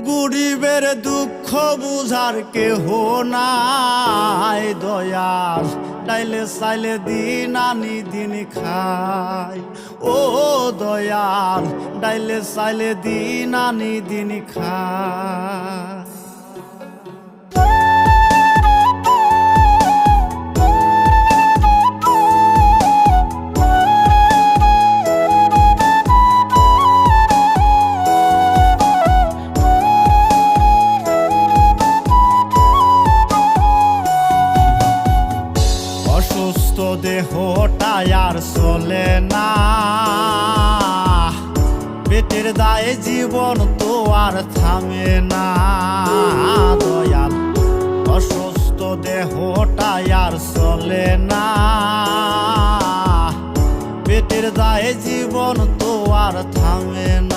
গরিবের দুঃখ বুঝার কেহ নাই দয়াল, ডাইলে চাইলে দিন আনি দিন খাই। ও দয়াল, ডাইলে চাইলে দিন আনি দিন খাই। অসুস্থ দেহটাই আর চলে না, পেটের দায়ে জীবন তো আর থামে না দয়াল। অসুস্থ দেহটাই আর চলে না, পেটের দায়ে জীবন তো আর থামে না।